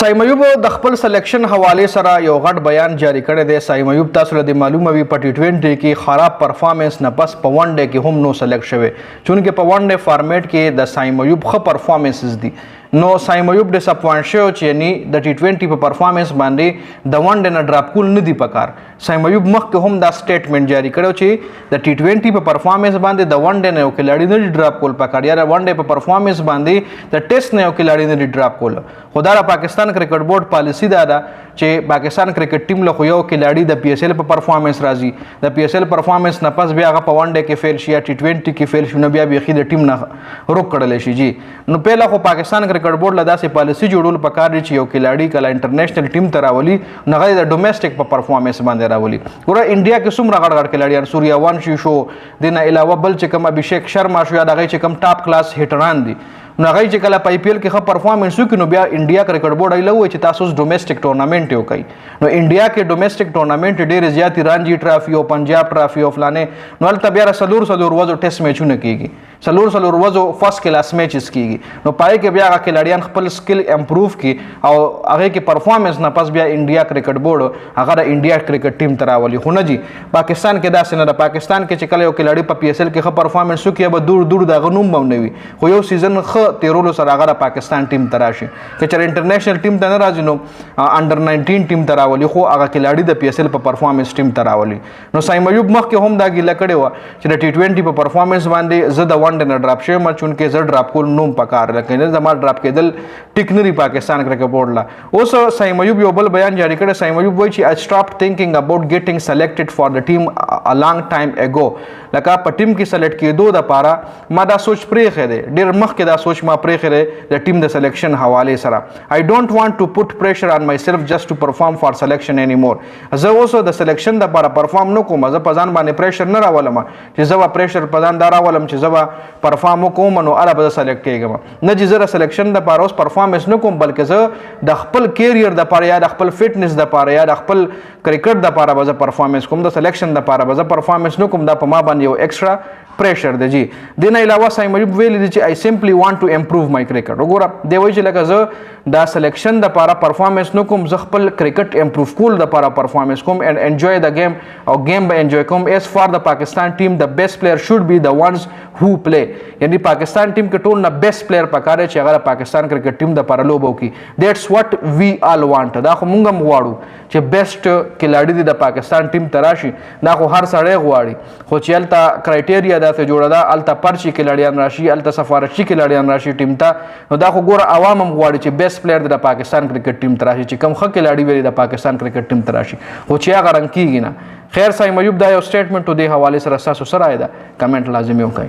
صائم ایوب د خپل سلیکشن حواله سره یو غټ بیان جاری کړی دی. صائم ایوب تاسو له معلومه وي په ټي20 کې خراب پرفارمنس نه پس په ون ډے کې هم نو سلیکټ شوی، چونکه په ون ډے فارمیټ کې د صائم ایوب ښه پرفارمنسز دي. نو صائم ایوب ډیساپوینټ شو چې یعنی د ټي20 په پرفارمنس باندې د ون ډے نه ډراپ کول نه دی پکار. صائم ایوب مخکې هم دا سټیټمنټ جاری کړو چې د ټي20 په پرفارمنس باندې د ون ډے نه یو کلاړی نه ډراپ کول پکار، یا د ون ډے په پرفارمنس باندې د ټیسټ نه یو کلاړی نه ډراپ کول. خدای پاکستان کرکټ بورډ پالیسی دا ده چې پاکستان کرکټ ټیم له خو یو کلاړی د پی ایس ایل په پرفارمنس راځي، د پی ایس ایل پرفارمنس نه پس بیا هغه په ون ډے کې فیل شي یا ټي20 کې فیل شي، نو بیا بیخي د ټیم نه روک کړل شي. جی نو پهله خو پاکستان کرکټ بورډ له داسې پالیسی جوړول پکار دی چې یو کلاړی کله انټرنیشنل ټیم ته راولي نو هغه د ډومېسټک په پرفارمنس باندې راولي. ګوره انډیا کې څومره غړ غړ کلاړیان سوریا وانشي شو، دینه علاوه بل چې کوم ابھیشیک شرما شو یا دغه چې کوم ټاپ کلاس هیټران دي، نو هغه چې کله په آی پی ایل کې ښه پرفارمنس وکړي نو بیا انډیا کرکټ بورډ ایله وایي چې تاسو ډومېسټک ټورنامنټ یو کوي. نو انډیا کې ډومېسټک ټورنامنټ ډېرې زیاتې رانجي ټرافي او پنجاب ټرافي او فلانې، نو هلته بیا څلور ورځو ټیسټ میچونه کېږي، څلور ورځو فرست کلاس میچز کېږي. نو پای کې بیا هغه کلاړیان خپل سکل امپروف کړي او هغې کې پرفارمنس نه پس بیا انډیا کرکټ بورډ هغه د انډیا کرکټ ټیم ته راولي. خو نه جي پاکستان کې داسې نه ده. پاکستان کې چې کله یو کلاړي په پی ایس ایل کې ښه پرفارمنس وکړي به دور د هغه نوم به هم نه وي، خو یو سیزن ښه تیرولو سره هغه د پاکستان ټیم ته راشي. که چېرې انټرنیشنل ټیم ته نه راځي نو انډر 19 ټیم ته راولي، خو هغه کلاړي د پی ایس ایل په پرفارمنس ټیم ته راولي. نو صائم ایوب مخکې هم دا ګیله کړې وه چې د ټي20 په پرفارمنس باندې زه د ون ډے نه ډراپ شوم، چونکې زه ډراپ کول نوم پکار لکه زما ډراپ کېدل ټیک نه دي پاکستان کرکټ بورډ له. اوس صائم ایوب یو بل بیان جاری کړی. صائم ایوب وایي چې I stopped thinking about getting selected for the team a long time ago. لکه په ټیم کې سلیکټ کېدو دپاره ما دا سوچ پرېښی دی، ډېر مخکې دا سوچ ما پرېښی دی د ټیم د سلیکشن حوالې سره. I don't want to put pressure on myself just to perform for selection anymore. زه اوس د سلیکشن دپاره پرفارم نه کوم، زه په ځان باندې پریشر نه راولم چې زه به پریشر په ځان دا راولم چې زه به پرفارم وکوم نو هله به زه سلیکټ کېږم. نه چې زه د سلیکشن دپاره اوس پرفارمنس نه کوم، بلکې زه د خپل کیریئر دپاره یا د خپل فټنس دپاره یا د خپل کرکټ دپاره به زه پرفارمنس کوم، د سلیکشن دپاره به زه پرفارمنس نه کوم. دا په ما باندې یو ایکسټرا پریشر دی. جی دین علاوه صائم ایوب ویلی دی چې I simply want to improve my cricket. وګوره دی وایي چې لکه زه دا سلیکشن دپاره پرفارمنس نه کوم، زه خپل کرکټ امپروف کول دپاره پرفارمنس کوم and enjoy the game او گیم به انجوی کوم. as for the Pakistan team the best player should be the ones who play. یعنی پاکستان ټیم کې ټول نه بیسټ پلیئر پکار دی چې هغه پاکستان کرکټ ټیم دپاره لوبه وکړي. that's what we all want. دا خو مونږ هم غواړو چې بیسټ کلاړي دی د پاکستان ټیم ته راشي. دا خو هر سړی غواړي، خو چې هلته کرایټیریا داسې جوړه ده، هلته پرچي کلاړیان راشي، هلته سفارتچي کلاړیان راشي ټیم ته، نو دا خو ګوره عوام هم غواړي چې بیسټ پلیئر د پاکستان کرکټ ټیم ته راشي، چې کوم ښه کلاړي وي د پاکستان کرکټ ټیم ته راشي، خو چې هغه رنګ کېږي نه. خیر صائم ایوب دا یو سټیټمنټ و دې حوالې سره ستاسو څه رایه ده کمنټ لازمي وکړئ.